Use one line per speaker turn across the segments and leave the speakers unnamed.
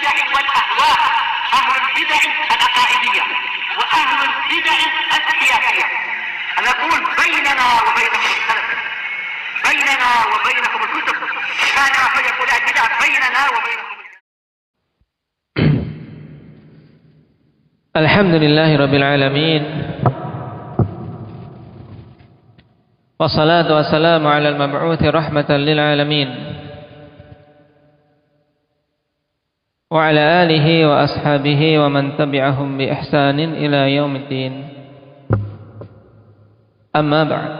البدع والأهواء، أهل البدع العقائدية وأهل البدع السياسية. نقول بيننا وبينكم السلف، بيننا وبينكم الكتب، كان فيقول البدع بيننا وبينكم.
Alhamdulillahi Rabbil Alamin, wassalatu wassalamu ala al-mab'uthi rahmatan lil alamin, wa ala alihi wa ashabihi wa man tabi'ahum bi ihsanin ila yaumiddin. Amma ba'd.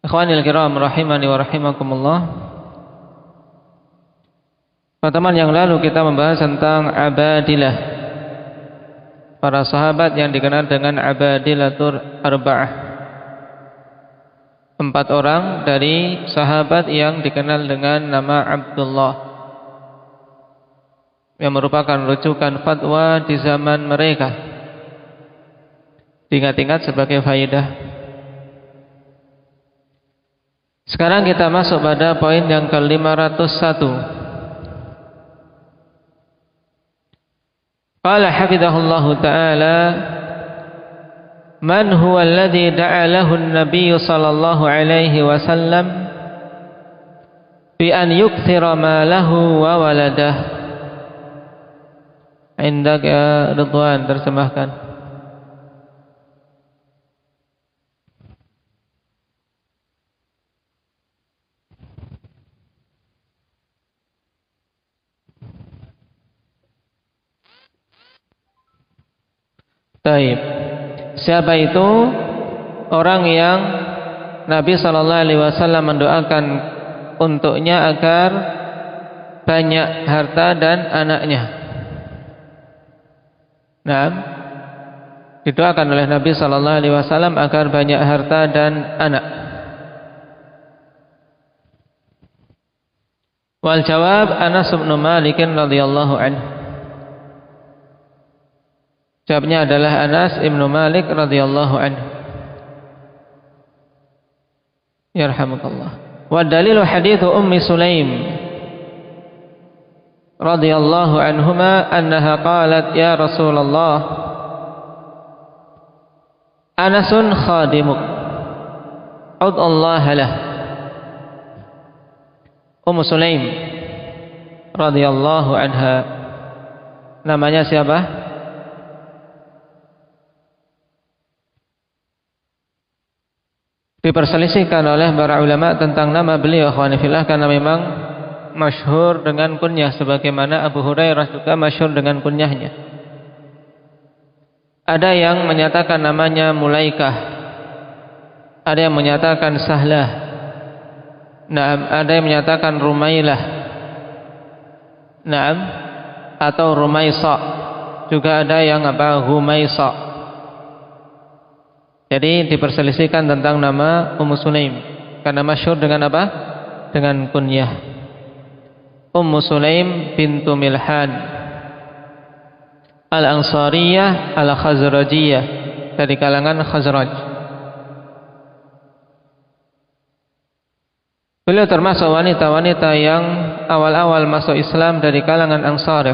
Ikhwanil kiram rahimani wa rahimakumullah. Pertemuan yang lalu kita membahas tentang Abadilah, para sahabat yang dikenal dengan Abadilatur Arba'ah, 4 orang dari sahabat yang dikenal dengan nama Abdullah, yang merupakan rujukan fatwa di zaman mereka. Diingat-ingat sebagai faedah. Sekarang kita masuk pada poin yang ke-501. Qala hafidhahullahu ta'ala, man huwa alladhi da'a lahu an-nabiy sallallahu alaihi wasallam bi an yukthira malahu wa waladah. Indak ya Ridwan, terjemahkan. Taib. Siapa itu orang yang Nabi sallallahu alaihi wasallam mendoakan untuknya agar banyak harta dan anaknya. Nah, didoakan oleh Nabi sallallahu alaihi wasallam agar banyak harta dan anak. Wal jawab Anas bin Malik radhiyallahu anhu. Jawabnya adalah Anas ibnu Malik radhiyallahu anhu. Yarhamukallah. Wa dalilu hadits Ummi Sulaim radhiyallahu anhuma annaha qalat ya Rasulullah Anasun khadimuk ud'allah lah. Ummu Sulaim radhiyallahu anha, namanya siapa? Diperselisihkan oleh para ulama tentang nama beliau, ikhwani fillah, karena memang masyhur dengan kunyah sebagaimana Abu Hurairah juga masyhur dengan kunyahnya. Ada yang menyatakan namanya Mulaikah, ada yang menyatakan Sahlah, ada yang menyatakan Rumailah, atau Rumaisa, juga ada yang Humaisa. Jadi diperselisihkan tentang nama Ummu Sulaim karena masyhur dengan apa? Dengan kunyah. Ummu Sulaim bintu Milhan Al-Ansariyah Al-Khazrajiyah, dari kalangan Khazraj. Beliau termasuk wanita-wanita yang awal-awal masuk Islam dari kalangan Ansar,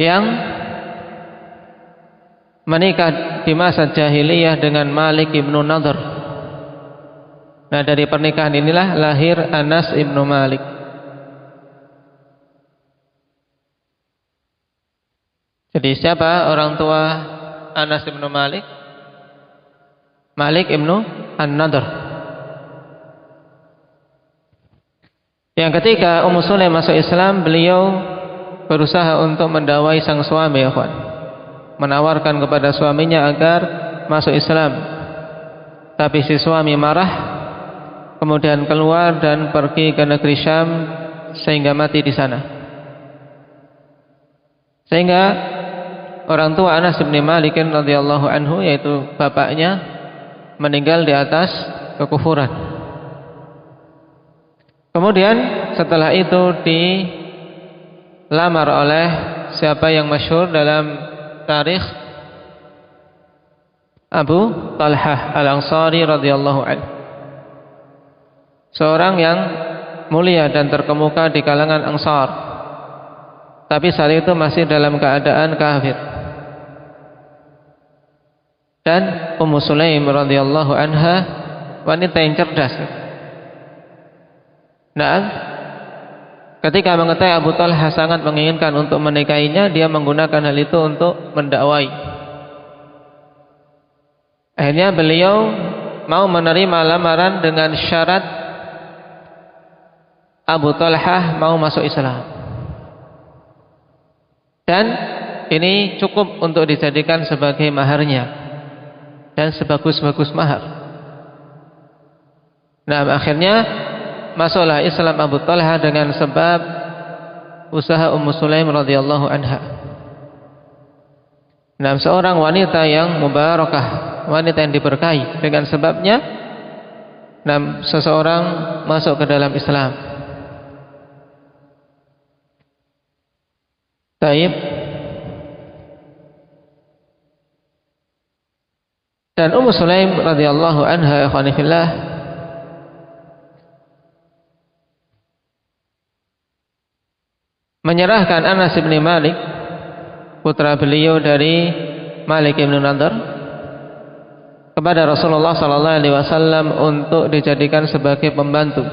yang menikah di masa jahiliyah dengan Malik ibnu Nadhr. Nah, dari pernikahan inilah lahir Anas ibnu Malik. Jadi siapa orang tua Anas ibnu Malik? Malik ibnu An-Nadhr. Yang ketika Ummu Sulaim masuk Islam, beliau berusaha untuk mendawai sang suami, menawarkan kepada suaminya agar masuk Islam. Tapi si suami marah, kemudian keluar dan pergi ke negeri Syam sehingga mati di sana. Sehingga orang tua Anas bin Malik radhiyallahu anhu, yaitu bapaknya, meninggal di atas kekufuran. Kemudian setelah itu dilamar oleh siapa yang masyhur dalam tarikh, Abu Talhah Al-Ansari radhiyallahu anhu. seorang yang mulia dan terkemuka di kalangan Ansar, tapi saat itu masih dalam keadaan kafir. Dan Ummu Sulaim radhiyallahu anha wanita yang cerdas. Nah, ketika mengetahui Abu Talha sangat menginginkan untuk menikahinya, dia menggunakan hal itu untuk mendakwai. Akhirnya beliau mau menerima lamaran dengan syarat Abu Talha mau masuk Islam. Dan ini cukup untuk dijadikan sebagai maharnya. Dan sebagus-bagus mahar. Nah, akhirnya masuklah Islam Abu Talha dengan sebab usaha Ummu Sulaim radhiyallahu anha. Nah, seorang wanita yang mubarakah, wanita yang diberkahi, dengan sebabnya nah, seseorang masuk ke dalam Islam. Taib. Dan Ummu Sulaim radhiyallahu anha ikhwani fillah menyerahkan Anas bin Malik, putra beliau dari Malik bin Nadhr, kepada Rasulullah sallallahu alaihi wasallam untuk dijadikan sebagai pembantu.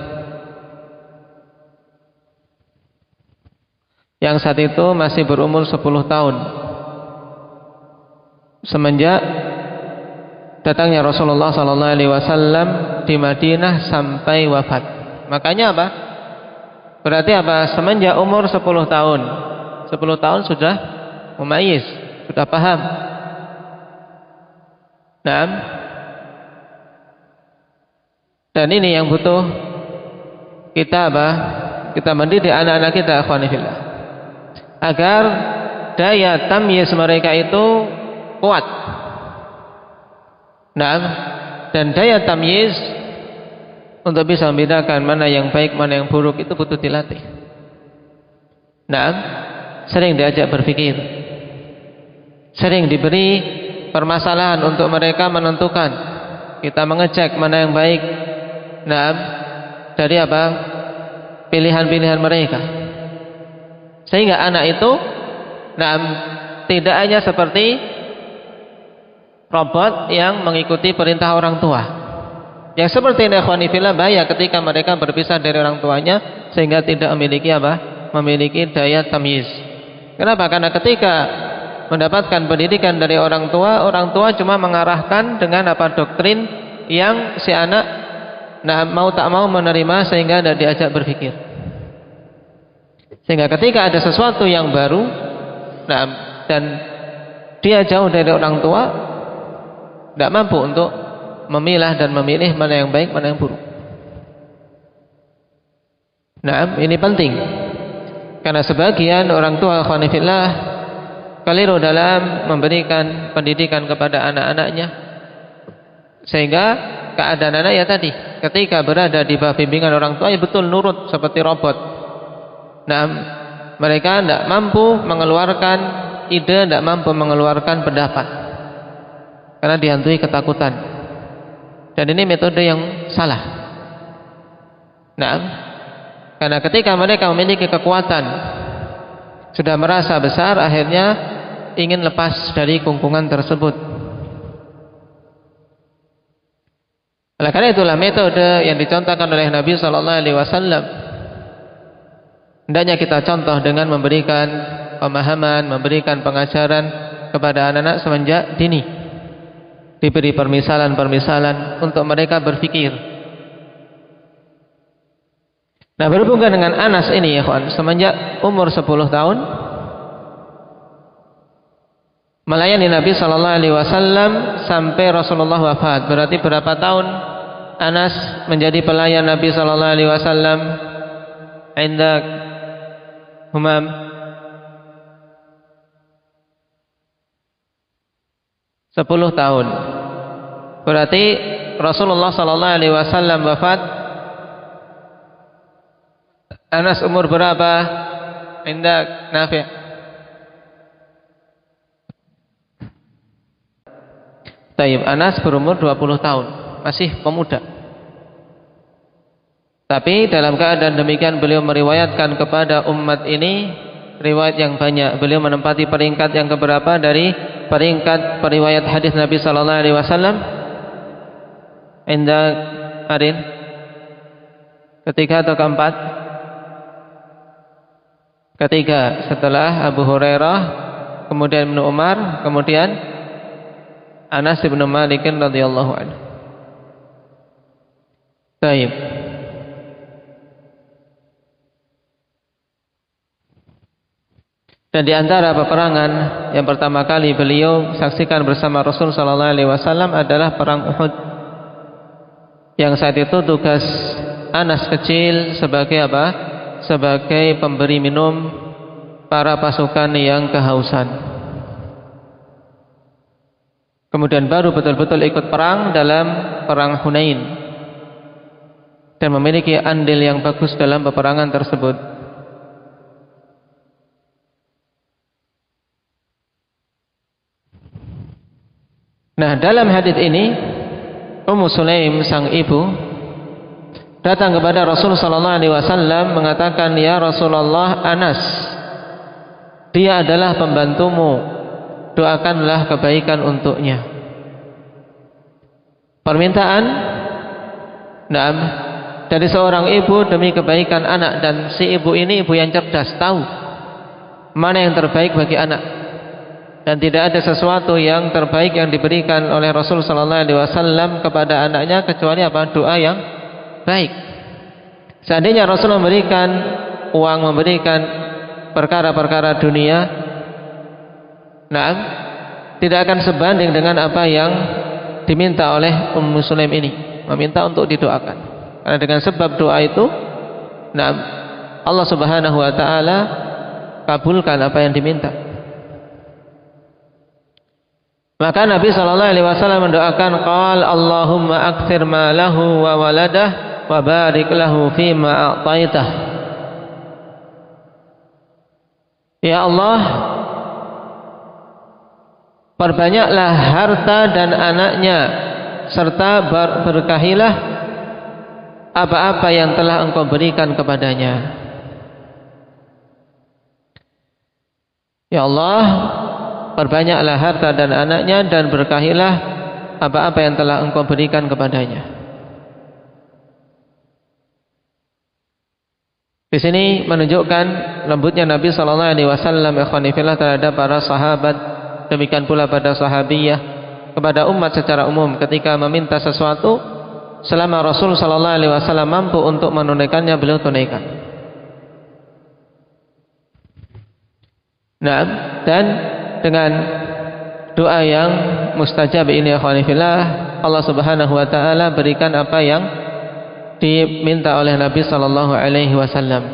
Yang saat itu masih berumur 10 tahun. Semenjak datangnya Rasulullah sallallahu alaihi wasallam di Madinah sampai wafat. Makanya apa? Berarti apa? Semenjak umur 10 tahun. 10 tahun sudah mumayyiz, sudah paham. Nah, dan ini yang butuh kita apa? Kita mendidik anak-anak kita ikhwan fillah, agar daya tamyiz mereka itu kuat. Nah, dan daya tamyiz untuk bisa membedakan mana yang baik, mana yang buruk itu butuh dilatih. Nah, sering diajak berpikir, sering diberi permasalahan untuk mereka menentukan. Kita mengecek mana yang baik. Nah, dari apa? Pilihan-pilihan mereka. Sehingga anak itu nah, tidak hanya seperti robot yang mengikuti perintah orang tua. Yang seperti ini ikhwani fillah, bahaya ketika mereka berpisah dari orang tuanya sehingga tidak memiliki apa? Memiliki daya tamyiz. Kenapa? Karena ketika mendapatkan pendidikan dari orang tua cuma mengarahkan dengan apa? Doktrin yang si anak nah mau tak mau menerima sehingga tidak diajak berpikir. Sehingga ketika ada sesuatu yang baru nah, dan dia jauh dari orang tua, tidak mampu untuk memilah dan memilih mana yang baik, mana yang buruk. Nah, ini penting. Karena sebagian orang tua ikhwan fillah keliru dalam memberikan pendidikan kepada anak-anaknya, sehingga keadaan anak ya tadi, ketika berada di bawah bimbingan orang tua ya betul nurut seperti robot. Nah, mereka tidak mampu mengeluarkan ide, tidak mampu mengeluarkan pendapat, karena dihantui ketakutan. Dan ini metode yang salah. Nah, karena ketika mereka memiliki kekuatan, sudah merasa besar, akhirnya ingin lepas dari kungkungan tersebut. Oleh karena itulah metode yang dicontohkan oleh Nabi sallallahu alaihi wasallam. Hendaknya kita contoh dengan memberikan pemahaman, memberikan pengajaran kepada anak-anak semenjak dini. Diberi permisalan-permisalan untuk mereka berpikir. Nah, berhubungan dengan Anas ini ya kawan, semenjak umur 10 tahun melayani Nabi sallallahu alaihi wasallam sampai Rasulullah wafat. Berarti berapa tahun Anas menjadi pelayan Nabi sallallahu alaihi wasallam? Indak Humam 10 tahun. Berarti Rasulullah sallallahu alaihi wasallam wafat, Anas umur berapa? Indak Nafi'? Tayyib, Anas berumur 20 tahun, masih pemuda. Tapi dalam keadaan demikian beliau meriwayatkan kepada umat ini riwayat yang banyak. Beliau menempati peringkat yang keberapa dari peringkat periwayat hadis Nabi sallallahu alaihi wasallam? Indah Arin? Ketiga atau keempat? Ketiga, setelah Abu Hurairah, kemudian Ibnu Umar, kemudian Anas bin Malik radhiyallahu anhu. Baik. Dan di antara peperangan yang pertama kali beliau saksikan bersama Rasul sallallahu alaihi wasallam adalah perang Uhud. Yang saat itu tugas Anas kecil sebagai apa? Sebagai pemberi minum para pasukan yang kehausan. Kemudian baru betul-betul ikut perang dalam perang Hunain dan memiliki andil yang bagus dalam peperangan tersebut. Nah, dalam hadis ini Ummu Sulaim sang ibu datang kepada Rasul sallallahu alaihi wasallam mengatakan, "Ya Rasulullah, Anas dia adalah pembantumu, doakanlah kebaikan untuknya." Permintaan dari seorang ibu demi kebaikan anak, dan si ibu ini ibu yang cerdas, tahu mana yang terbaik bagi anak. Dan tidak ada sesuatu yang terbaik yang diberikan oleh Rasul sallallahu alaihi wasallam kepada anaknya kecuali apa? Doa yang baik. Seandainya Rasul memberikan uang, memberikan perkara-perkara dunia, tidak akan sebanding dengan apa yang diminta oleh Ummu Sulaim ini, meminta untuk didoakan. Karena dengan sebab doa itu, Allah Subhanahu wa taala kabulkan apa yang diminta. Maka Nabi sallallahu alaihi wasallam mendoakan, qala Allahumma aktsir malahu wa waladah wa barik lahu fima a'taitah. Ya Allah, perbanyaklah harta dan anaknya, serta berkahilah apa-apa yang telah Engkau berikan kepadanya. Ya Allah, perbanyaklah harta dan anaknya dan berkahilah apa-apa yang telah Engkau berikan kepadanya. Di sini menunjukkan lembutnya Nabi sallallahu alaihi wasallam terhadap para sahabat, demikian pula pada sahabiyah, kepada umat secara umum ketika meminta sesuatu, selama Rasul sallallahu alaihi wasallam mampu untuk menunaikannya, beliau tunaikan. Dan dengan doa yang mustajab ini Allah Subhanahu wa taala berikan apa yang diminta oleh Nabi sallallahu alaihi wasallam.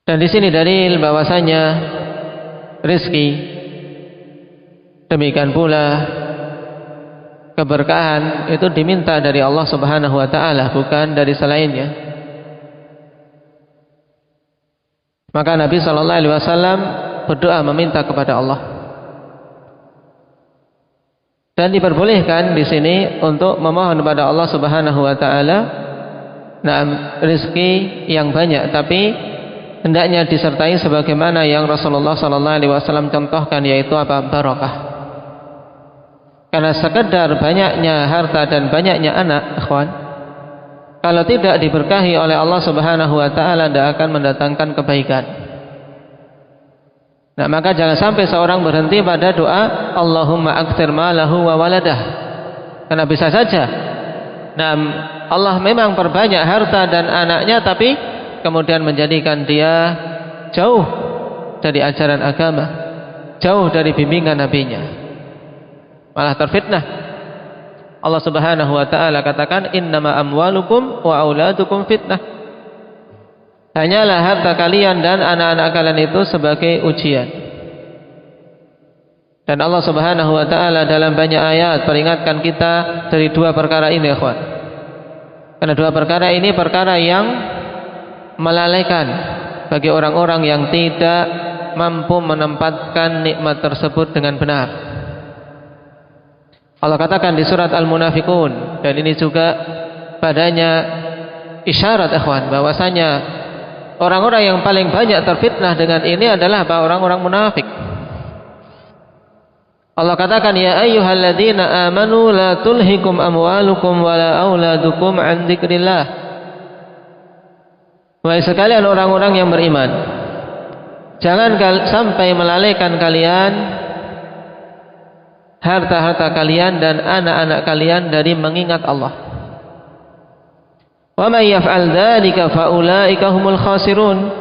Dan di sini dalil bahwasanya rezeki, demikian pula keberkahan itu diminta dari Allah Subhanahu wa taala, bukan dari selainnya. Maka Nabi sallallahu alaihi wasallam berdoa meminta kepada Allah. Dan diperbolehkan di sini untuk memohon kepada Allah Subhanahu wa taala rezeki yang banyak, tapi hendaknya disertai sebagaimana yang Rasulullah sallallahu alaihi wasallam contohkan, yaitu apa? Barakah. Karena sekedar banyaknya harta dan banyaknya anak, ikhwan, kalau tidak diberkahi oleh Allah Subhanahu wa taala, tidak akan mendatangkan kebaikan. Maka jangan sampai seorang berhenti pada doa Allahumma aktsir malahu wa waladah. Karena bisa saja Allah memang perbanyak harta dan anaknya, tapi kemudian menjadikan dia jauh dari ajaran agama, jauh dari bimbingan nabinya, malah terfitnah. Allah Subhanahu wa taala katakan, innama amwalukum wa auladukum fitnah. Hanyalah harta kalian dan anak-anak kalian itu sebagai ujian. Dan Allah Subhanahu wa taala dalam banyak ayat peringatkan kita dari dua perkara ini, ikhwan. Karena dua perkara ini perkara yang melalaikan bagi orang-orang yang tidak mampu menempatkan nikmat tersebut dengan benar. Allah katakan di surat Al-Munafiqun, Dan ini juga padanya isyarat ikhwan bahwasanya orang-orang yang paling banyak terfitnah dengan ini adalah orang-orang munafik. Allah katakan, ya ayyuhalladzina amanu la tulhikum amwalukum wala auladukum an dzikrillah. Wahai sekalian orang-orang yang beriman, jangan sampai melalaikan kalian harta-harta kalian dan anak-anak kalian dari mengingat Allah. Wa may yaf'al dzalika fa ulaika humul khasirun.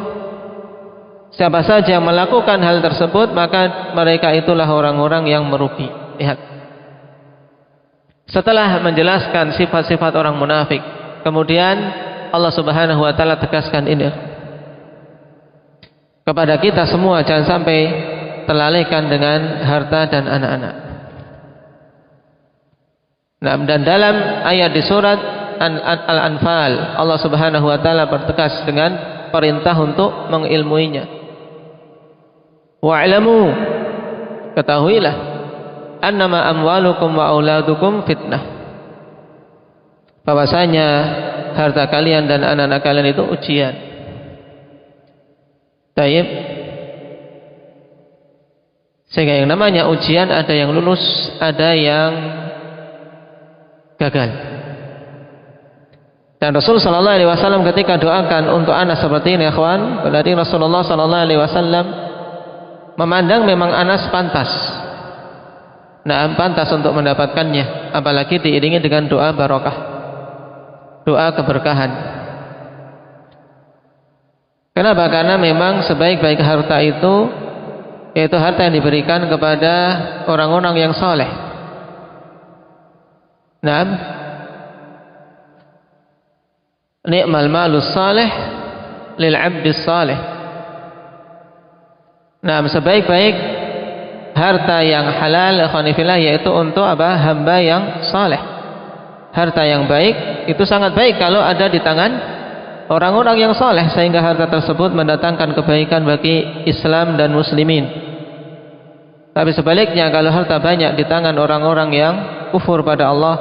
Siapa saja yang melakukan hal tersebut, maka mereka itulah orang-orang yang merugi. Lihat. Setelah menjelaskan sifat-sifat orang munafik, kemudian Allah Subhanahu wa taala tegaskan ini kepada kita semua, jangan sampai terlalaikan dengan harta dan anak-anak. Nah, dan dalam ayat di surat Al-Anfal, Allah Subhanahu wa taala bertegas dengan perintah untuk mengilmuinya. Wa'lamu, ketahuilah, annama amwalukum wa auladukum fitnah, bahwasanya harta kalian dan anak-anak kalian itu ujian. Taib. Sehingga yang namanya ujian, ada yang lulus, ada yang gagal. Dan Rasul sallallahu alaihi wasallam ketika doakan untuk anak seperti ini, ikhwan, berarti Rasulullah sallallahu alaihi wasallam memandang memang Anas pantas. Nah, pantas untuk mendapatkannya, apalagi diiringi dengan doa barokah, doa keberkahan. Kenapa? Karena memang sebaik-baik harta itu yaitu harta yang diberikan kepada orang-orang yang soleh. Nah, ni'mal malus salih lil 'abdis salih. Nah, sebaik-baik harta yang halal ikhwanifillah yaitu untuk apa? Hamba yang saleh. Harta yang baik itu sangat baik kalau ada di tangan orang-orang yang saleh, sehingga harta tersebut mendatangkan kebaikan bagi Islam dan muslimin. Tapi sebaliknya, kalau harta banyak di tangan orang-orang yang kufur pada Allah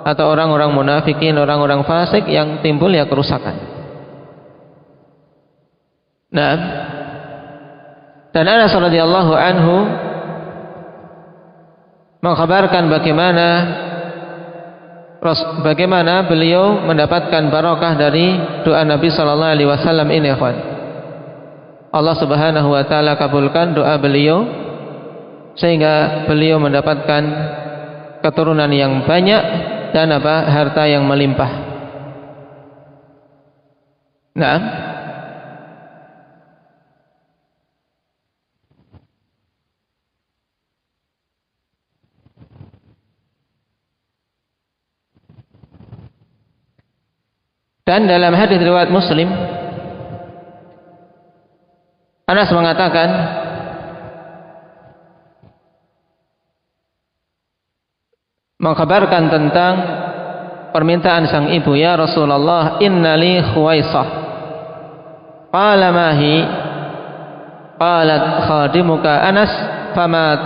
atau orang-orang munafikin, orang-orang fasik, yang timbul ya kerusakan. Nah, dan Anas radhiyallahu anhu mengkhabarkan bagaimana beliau mendapatkan barokah dari doa Nabi sallallahu alaihi wasallam ini, ikhwan. Allah Subhanahu wa taala kabulkan doa beliau sehingga beliau mendapatkan keturunan yang banyak dan harta yang melimpah. Nah, dan dalam hadis riwayat Muslim, Anas mengatakan, mengkabarkan tentang permintaan sang ibu, ya Rasulullah, innali khuwaisah. Qala mahi? Qalat khadimuka Anas, fama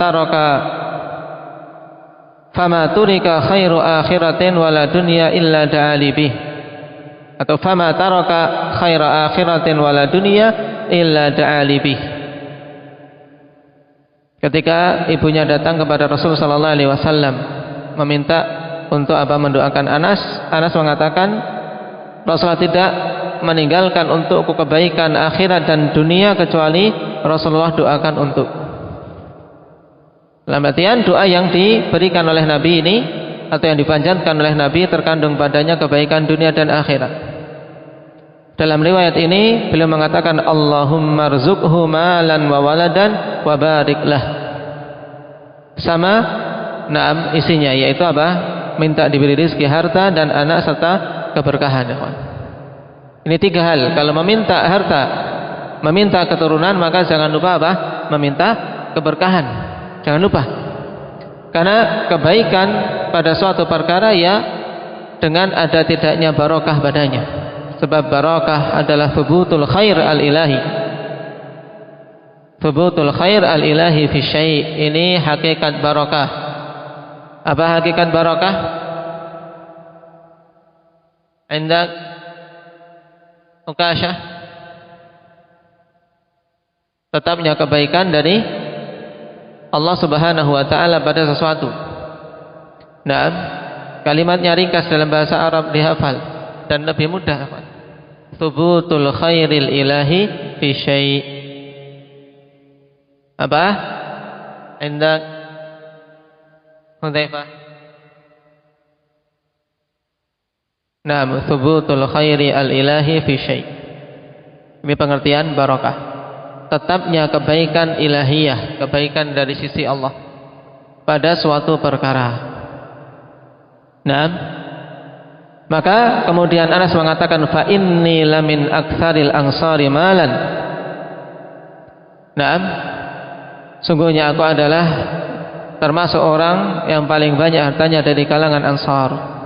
turika khairu akhiratin wala dunya illa da'ali bih. Atau fama taraka khaira akhiratin wala dunya illa da'ali bih. Ketika ibunya datang kepada Rasul sallallahu alaihi wasallam meminta untuk mendoakan Anas, Anas mengatakan, Rasulullah tidak meninggalkan untukku kebaikan akhirat dan dunia kecuali Rasulullah doakan untuk. Dalam artian doa yang diberikan oleh Nabi ini atau yang dipanjatkan oleh Nabi terkandung padanya kebaikan dunia dan akhirat. Dalam riwayat ini beliau mengatakan, Allahumma rzuqhu malan wa waladan wa barik lah. Sama naam isinya, yaitu minta diberi rezeki, harta dan anak serta keberkahan. Ini tiga hal. Kalau meminta harta, meminta keturunan, maka jangan lupa meminta keberkahan. Jangan lupa. Karena kebaikan pada suatu perkara ya dengan ada tidaknya barokah padanya. Sebab barokah adalah thubutul khair al-ilahi. Thubutul khair al-ilahi fi syai'. Ini hakikat barokah. Apa hakikat barokah? Indak Ukasyah, tetapnya kebaikan dari Allah Subhanahu wa taala pada sesuatu. Nah, kalimatnya ringkas dalam bahasa Arab, dihafal dan lebih mudah. Thubutul khairil ilahi fi syai'. Apa? Indak Hudzaifah. Naam, thubutul khairi al-ilahi fi syai'. Ini pengertian barakah. Tetapnya kebaikan ilahiyah, kebaikan dari sisi Allah pada suatu perkara. Naam. Maka kemudian Anas mengatakan fa inni lamin aktsaril ansari malan. Naam. Sungguhnya aku adalah termasuk orang yang paling banyak hartanya dari kalangan Ansar.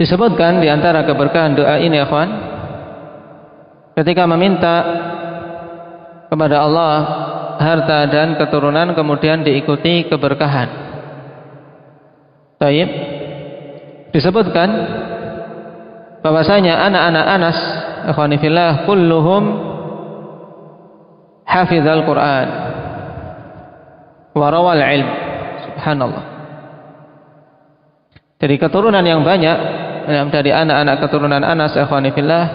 Disebutkan di antara keberkahan doa ini, ikhwan, ketika meminta kepada Allah harta dan keturunan kemudian diikuti keberkahan. Baik. Disebutkan bahwasanya anak-anak Anas, ikhwani fillah, kulluhum hafizal Quran wa rawal ilm. Subhanallah. Dari keturunan yang banyak, dari anak-anak keturunan Anas, ikhwani fillah,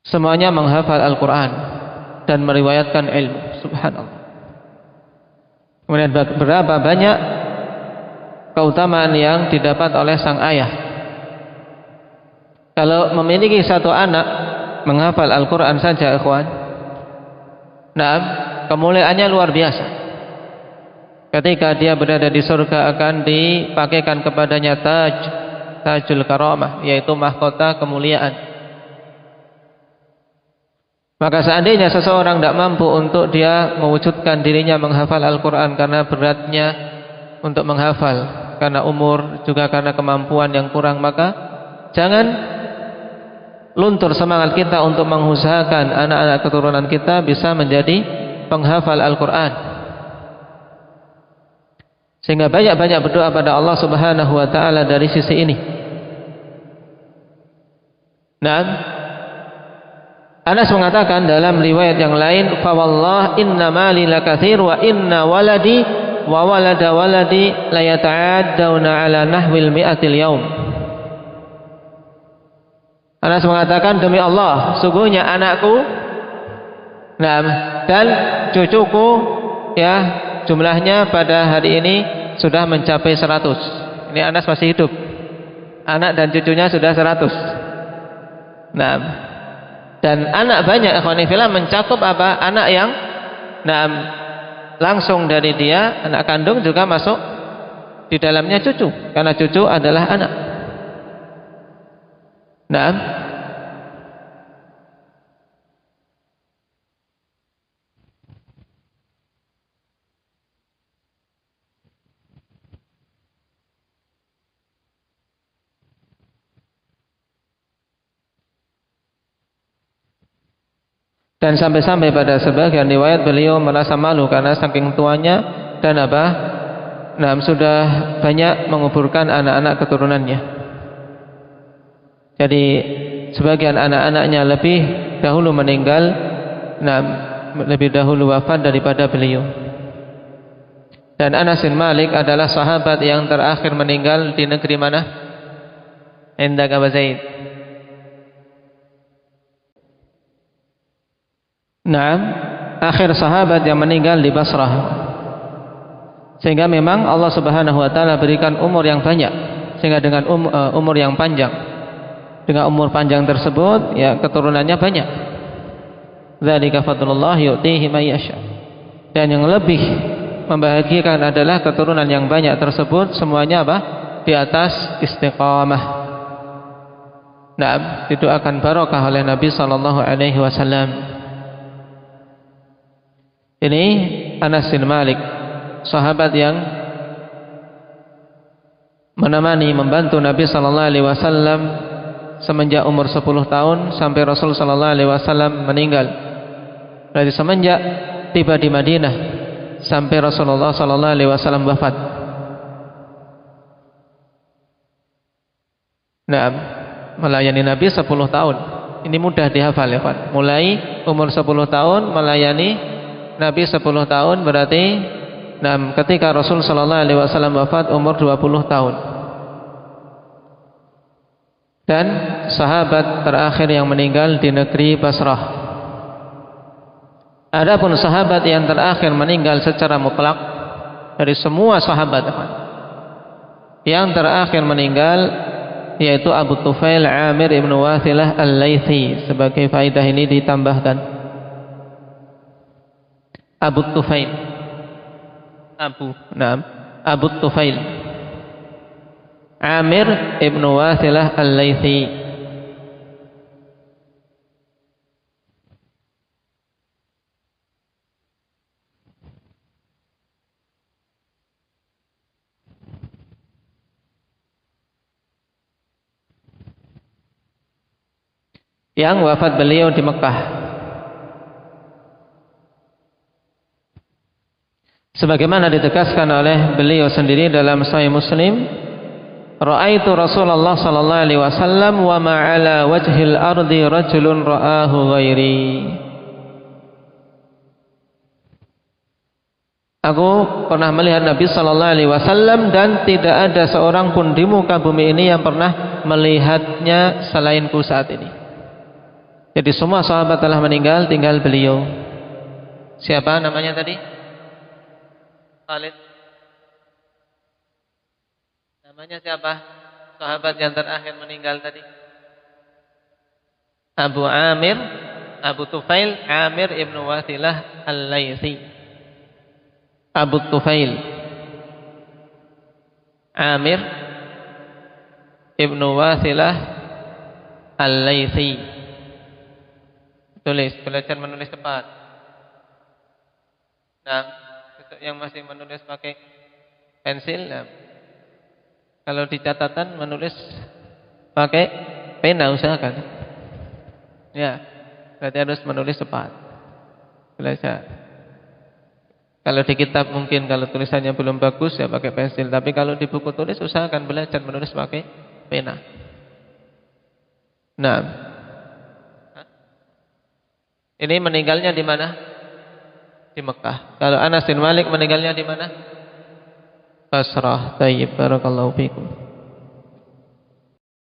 semuanya menghafal Al-Quran dan meriwayatkan ilmu. Subhanallah. Kemudian berapa banyak keutamaan yang didapat oleh sang ayah. Kalau memiliki satu anak menghafal Al-Quran saja, ikhwan, nah, kemuliaannya luar biasa. Ketika dia berada di surga akan dipakaikan kepadanya tajul karamah, yaitu mahkota kemuliaan. Maka seandainya seseorang tidak mampu untuk dia mewujudkan dirinya menghafal Al-Quran karena beratnya untuk menghafal, karena umur, juga karena kemampuan yang kurang, maka jangan luntur semangat kita untuk mengusahakan anak-anak keturunan kita bisa menjadi penghafal Al-Quran. Sehingga banyak-banyak berdoa pada Allah Subhanahu wa taala dari sisi ini. Nah, Anas mengatakan dalam riwayat yang lain, fa wallah inna mali lakatsir wa inna waladi wa walada waladi la yata'addawna ala nahwil mi'atil yaum. Anas mengatakan, demi Allah, sungguhnya anakku, nah, dan cucuku, ya, jumlahnya pada hari ini sudah mencapai 100. Ini Anas masih hidup. Anak dan cucunya sudah 100. Nah, dan anak banyak, ikhwan fillah, mencakup apa? Anak yang langsung dari dia, anak kandung juga masuk di dalamnya cucu, karena cucu adalah anak. Nah, dan sampai-sampai pada sebagian riwayat beliau merasa malu karena saking tuanya dan apa? Nah, sudah banyak menguburkan anak-anak keturunannya. Jadi sebagian anak-anaknya lebih dahulu meninggal, nah, lebih dahulu wafat daripada beliau. Dan Anas bin Malik adalah sahabat yang terakhir meninggal di negeri mana? Indak Abu Zaid. Naam, akhir sahabat yang meninggal di Basrah. Sehingga memang Allah Subhanahu wa taala berikan umur yang banyak, sehingga dengan umur yang panjang, dengan umur panjang tersebut, ya, keturunannya banyak. Dzalika fadlullah yu'tihi may yasha. Dan yang lebih membahagiakan adalah keturunan yang banyak tersebut semuanya apa? Di atas istiqamah. Naam, didoakan barokah oleh Nabi sallallahu alaihi wasallam. Ini Anas bin Malik, sahabat yang menemani, membantu Nabi sallallahu alaihi wasallam semenjak umur 10 tahun sampai Rasul sallallahu alaihi wasallam meninggal. Dari semenjak tiba di Madinah sampai Rasulullah sallallahu alaihi wasallam wafat. Nah, melayani Nabi 10 tahun. Ini mudah dihafal ya, Pak. Mulai umur 10 tahun melayani Nabi 10 tahun berarti ketika Rasul sallallahu alaihi wasallam wafat umur 20 tahun. Dan sahabat terakhir yang meninggal di negeri Basrah. Adapun sahabat yang terakhir meninggal secara mutlak dari semua sahabat, yang terakhir meninggal yaitu Abu Tufail Amir ibn Wathilah Al-Laythi. Sebagai faedah ini ditambahkan Abu Tufail, Abu Tufail Amir ibn Wathilah Al-Laythi. Yang wafat beliau di Mekah. Sebagaimana ditegaskan oleh beliau sendiri dalam Sahih Muslim, ra'aitu Rasulullah sallallahu alaihi wasallam wa ma'ala wajhil ardi rajulun ra'ahu ghairi. Aku pernah melihat Nabi sallallahu alaihi wasallam dan tidak ada seorang pun di muka bumi ini yang pernah melihatnya selainku saat ini. Jadi semua sahabat telah meninggal, tinggal beliau. Siapa namanya tadi? Khalid. Namanya siapa? Sahabat yang terakhir meninggal tadi. Abu Amir, Abu Tufail Amir ibn Wathilah Al-Laythi. Abu Tufail Amir ibn Wathilah Al-Laythi. Tulis, belajar menulis cepat. Nah, untuk yang masih menulis pakai pensil, kalau di catatan menulis pakai pena usahakan. Ya, berarti harus menulis cepat. Belajar. Kalau di kitab mungkin kalau tulisannya belum bagus ya pakai pensil, tapi kalau di buku tulis usahakan belajar menulis pakai pena. Nah, ini meninggalnya di mana? Di Mekah. Kalau Anas bin Malik meninggalnya di mana? Basrah. Tayyib, barakallahu fikum.